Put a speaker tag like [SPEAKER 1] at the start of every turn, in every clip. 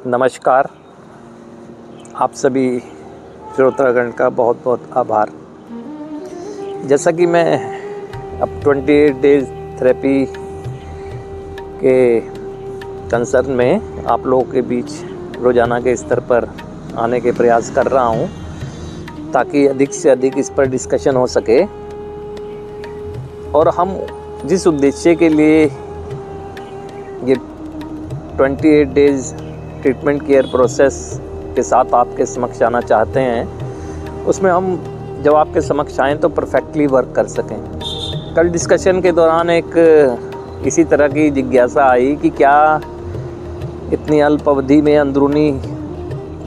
[SPEAKER 1] नमस्कार। आप सभी श्रोतागण का बहुत बहुत आभार। जैसा कि मैं अब 28 डेज थेरेपी के कंसर्न में आप लोगों के बीच रोज़ाना के स्तर पर आने के प्रयास कर रहा हूँ, ताकि अधिक से अधिक इस पर डिस्कशन हो सके और हम जिस उद्देश्य के लिए ये 28 डेज ट्रीटमेंट केयर प्रोसेस के साथ आपके समक्ष आना चाहते हैं, उसमें हम जब आपके समक्ष आएँ तो परफेक्टली वर्क कर सकें। कल डिस्कशन के दौरान एक इसी तरह की जिज्ञासा आई कि क्या इतनी अल्प अवधि में अंदरूनी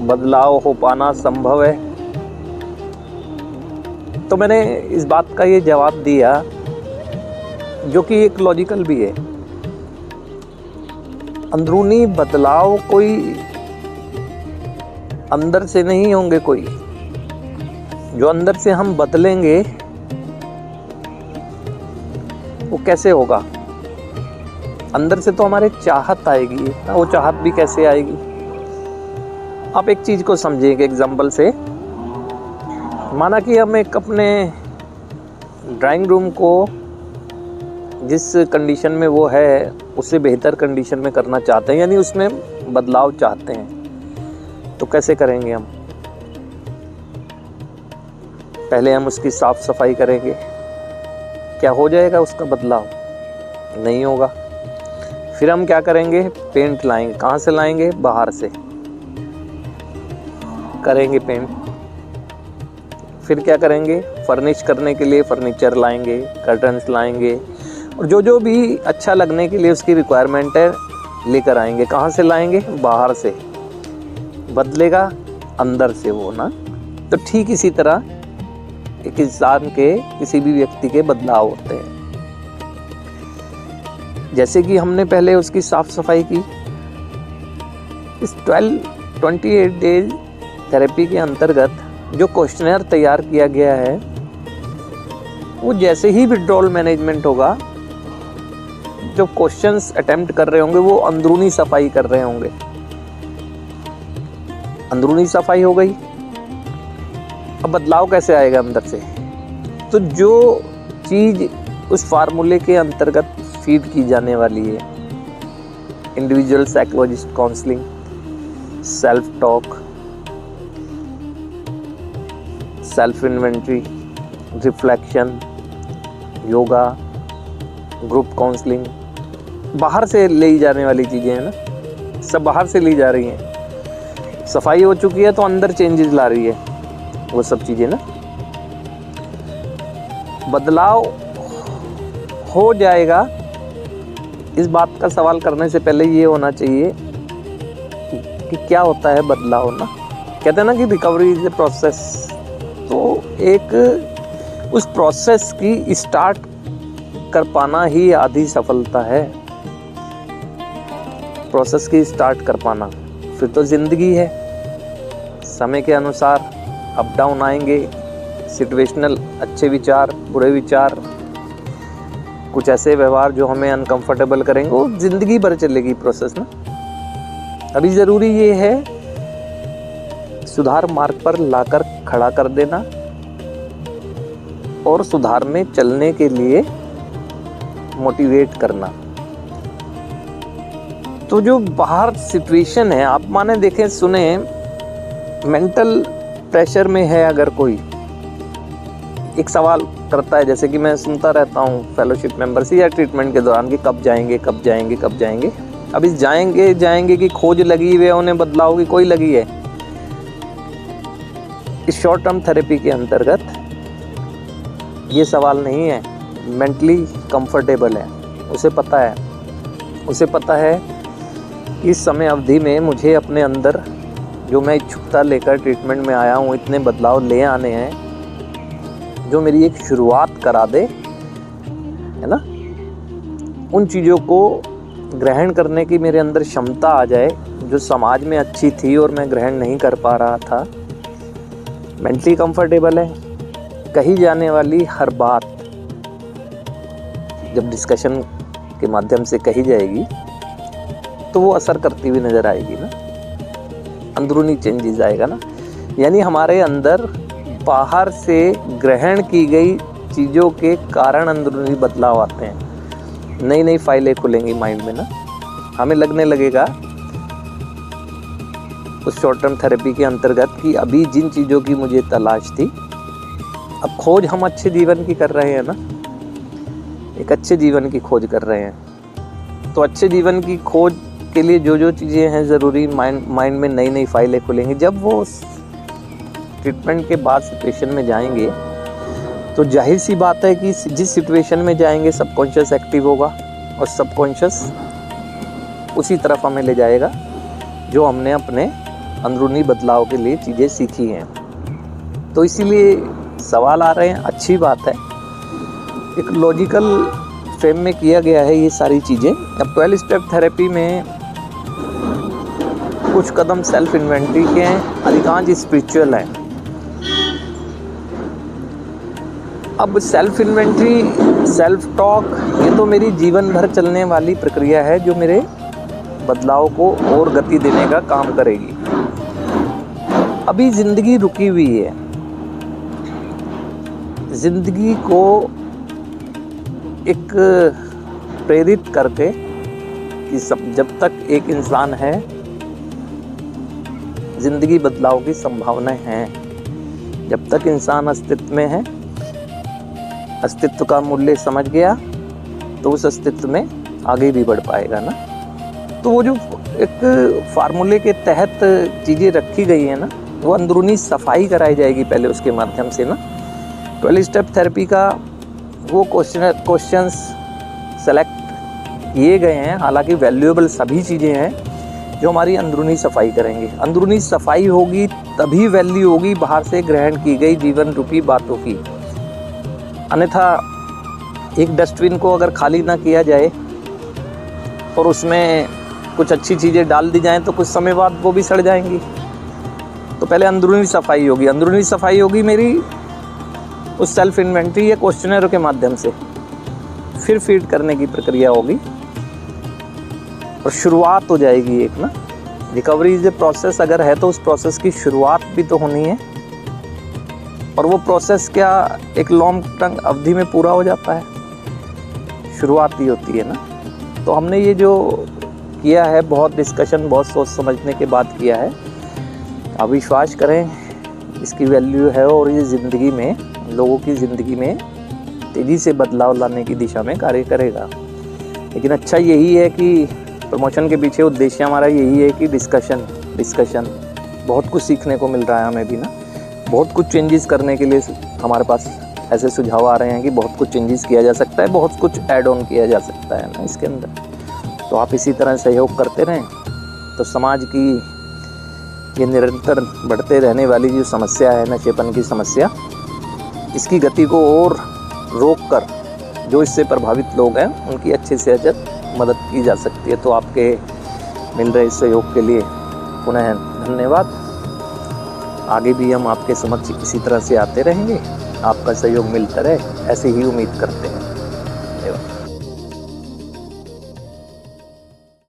[SPEAKER 1] बदलाव हो पाना संभव है। तो मैंने इस बात का ये जवाब दिया, जो कि एक लॉजिकल भी है। अंदरूनी बदलाव कोई अंदर से नहीं होंगे, कोई जो अंदर से हम बदलेंगे वो कैसे होगा। अंदर से तो हमारे चाहत आएगी, वो चाहत भी कैसे आएगी। आप एक चीज़ को समझिए एग्जाम्पल से। माना कि हम एक अपने ड्राइंग रूम को जिस कंडीशन में वो है उससे बेहतर कंडीशन में करना चाहते हैं, यानी उसमें बदलाव चाहते हैं। तो कैसे करेंगे हम? पहले हम उसकी साफ सफाई करेंगे। क्या हो जाएगा उसका बदलाव? नहीं होगा। फिर हम क्या करेंगे? पेंट लाएंगे। कहाँ से लाएंगे? बाहर से करेंगे पेंट। फिर क्या करेंगे? फर्निश करने के लिए फर्नीचर लाएंगे, कर्टन्स लाएंगे, और जो भी अच्छा लगने के लिए उसकी रिक्वायरमेंट है लेकर आएंगे। कहाँ से लाएंगे? बाहर से। बदलेगा अंदर से वो ना। तो ठीक इसी तरह एक इंसान के, किसी भी व्यक्ति के बदलाव होते हैं। जैसे कि हमने पहले उसकी साफ सफाई की। इस 28 डेज थेरेपी के अंतर्गत जो क्वेश्चनर तैयार किया गया है, वो जैसे ही विड्रॉल मैनेजमेंट होगा, जो क्वेश्चंस अटेम्प्ट कर रहे होंगे वो अंदरूनी सफाई कर रहे होंगे। अंदरूनी सफाई हो गई। अब बदलाव कैसे आएगा अंदर से? तो जो चीज उस फार्मूले के अंतर्गत फीड की जाने वाली है, individual psychologist counselling, self talk, self inventory, reflection, yoga, group counselling, बाहर से ले जाने वाली चीज़ें हैं ना, सब बाहर से ली जा रही हैं। सफाई हो चुकी है तो अंदर चेंजेस ला रही है वो सब चीज़ें ना। बदलाव हो जाएगा, इस बात का सवाल करने से पहले ये होना चाहिए कि क्या होता है बदलाव ना। कहते हैं ना कि रिकवरी इज ए प्रोसेस। तो एक उस प्रोसेस की स्टार्ट कर पाना ही आधी सफलता है। प्रोसेस की स्टार्ट कर पाना, फिर तो जिंदगी है। समय के अनुसार अप डाउन आएंगे, सिचुएशनल, अच्छे विचार, बुरे विचार, कुछ ऐसे व्यवहार जो हमें अनकंफर्टेबल करेंगे, वो जिंदगी भर चलेगी प्रोसेस ना। अभी ज़रूरी ये है सुधार मार्ग पर लाकर खड़ा कर देना और सुधार में चलने के लिए मोटिवेट करना। तो जो बाहर सिचुएशन है, आप माने देखें सुने, मेंटल प्रेशर में है अगर कोई, एक सवाल करता है, जैसे कि मैं सुनता रहता हूँ फेलोशिप मेंबर से या ट्रीटमेंट के दौरान कि कब जाएंगे कब जाएंगे कब जाएंगे। अब इस जाएंगे की खोज लगी हुई है, उन्हें बदलाव की कोई लगी है। इस शॉर्ट टर्म थेरेपी के अंतर्गत ये सवाल नहीं है। मेंटली कंफर्टेबल है, उसे पता है कि इस समय अवधि में मुझे अपने अंदर जो मैं इच्छुकता लेकर ट्रीटमेंट में आया हूँ, इतने बदलाव ले आने हैं जो मेरी एक शुरुआत करा दे, है ना। उन चीज़ों को ग्रहण करने की मेरे अंदर क्षमता आ जाए जो समाज में अच्छी थी और मैं ग्रहण नहीं कर पा रहा था। मेंटली कंफर्टेबल है। कही जाने वाली हर बात जब डिस्कशन के माध्यम से कही जाएगी तो वो असर करती हुई नज़र आएगी ना। अंदरूनी चेंजेस आएगा ना, यानी हमारे अंदर बाहर से ग्रहण की गई चीज़ों के कारण अंदरूनी बदलाव आते हैं। नई नई फाइलें खुलेंगी माइंड में ना, हमें लगने लगेगा उस शॉर्ट टर्म थेरेपी के अंतर्गत कि अभी जिन चीज़ों की मुझे तलाश थी, अब खोज हम अच्छे जीवन की कर रहे हैं ना, एक अच्छे जीवन की खोज कर रहे हैं। तो अच्छे जीवन की खोज के लिए जो जो चीज़ें हैं ज़रूरी, माइंड में नई नई फाइलें खुलेंगी। जब वो ट्रीटमेंट के बाद सिचुएशन में जाएंगे तो जाहिर सी बात है कि जिस सिचुएशन में जाएंगे सबकॉन्शियस एक्टिव होगा और सबकॉन्शियस उसी तरफ हमें ले जाएगा जो हमने अपने अंदरूनी बदलाव के लिए चीज़ें सीखी हैं। तो इसीलिए सवाल आ रहे हैं, अच्छी बात है, एक लॉजिकल फ्रेम में किया गया है ये सारी चीज़ें। अब 12 स्टेप थेरेपी में कुछ कदम सेल्फ इन्वेंट्री के हैं, अधिकांश स्पिरिचुअल हैं। अब सेल्फ इन्वेंट्री, सेल्फ टॉक, ये तो मेरी जीवन भर चलने वाली प्रक्रिया है जो मेरे बदलाव को और गति देने का काम करेगी। अभी ज़िंदगी रुकी हुई है, ज़िंदगी को एक प्रेरित करके कि जब तक एक इंसान है ज़िंदगी बदलाव की संभावनाएं हैं। जब तक इंसान अस्तित्व में है, अस्तित्व का मूल्य समझ गया तो उस अस्तित्व में आगे भी बढ़ पाएगा ना। तो वो जो एक फार्मूले के तहत चीज़ें रखी गई है ना, वो अंदरूनी सफाई कराई जाएगी पहले उसके माध्यम से ना। 12 स्टेप थेरेपी का वो क्वेश्चंस सेलेक्ट किए गए हैं, हालांकि वैल्यूएबल सभी चीज़ें हैं जो हमारी अंदरूनी सफाई करेंगे। अंदरूनी सफाई होगी तभी वैल्यू होगी बाहर से ग्रहण की गई जीवन रूपी बातों की। अन्यथा एक डस्टबिन को अगर खाली ना किया जाए और उसमें कुछ अच्छी चीज़ें डाल दी जाएं तो कुछ समय बाद वो भी सड़ जाएंगी। तो पहले अंदरूनी सफाई होगी। अंदरूनी सफाई होगी मेरी उस सेल्फ इन्वेंट्री या क्वेश्चनर के माध्यम से, फिर फीड करने की प्रक्रिया होगी और शुरुआत हो जाएगी एक ना। रिकवरी इज ए प्रोसेस अगर है तो उस प्रोसेस की शुरुआत भी तो होनी है, और वो प्रोसेस क्या एक लॉन्ग टर्म अवधि में पूरा हो जाता है, शुरुआत ही होती है ना। तो हमने ये जो किया है बहुत डिस्कशन, बहुत सोच समझने के बाद किया है। आप विश्वास करें इसकी वैल्यू है और ये ज़िंदगी में, लोगों की ज़िंदगी में तेज़ी से बदलाव लाने की दिशा में कार्य करेगा। लेकिन अच्छा यही है कि प्रमोशन के पीछे उद्देश्य हमारा यही है कि डिस्कशन बहुत कुछ सीखने को मिल रहा है हमें भी ना। बहुत कुछ चेंजेस करने के लिए हमारे पास ऐसे सुझाव आ रहे हैं कि बहुत कुछ चेंजेस किया जा सकता है, बहुत कुछ ऐड ऑन किया जा सकता है ना इसके अंदर। तो आप इसी तरह सहयोग करते रहें तो समाज की ये निरंतर बढ़ते रहने वाली जो समस्या है, नशेपन की समस्या, इसकी गति को और रोक कर जो इससे प्रभावित लोग हैं उनकी अच्छे से अच्छी मदद की जा सकती है। तो आपके मिल रहे सहयोग के लिए पुनः धन्यवाद। आगे भी हम आपके समक्ष इसी तरह से आते रहेंगे, आपका सहयोग मिलता रहे, ऐसे ही उम्मीद करते हैं।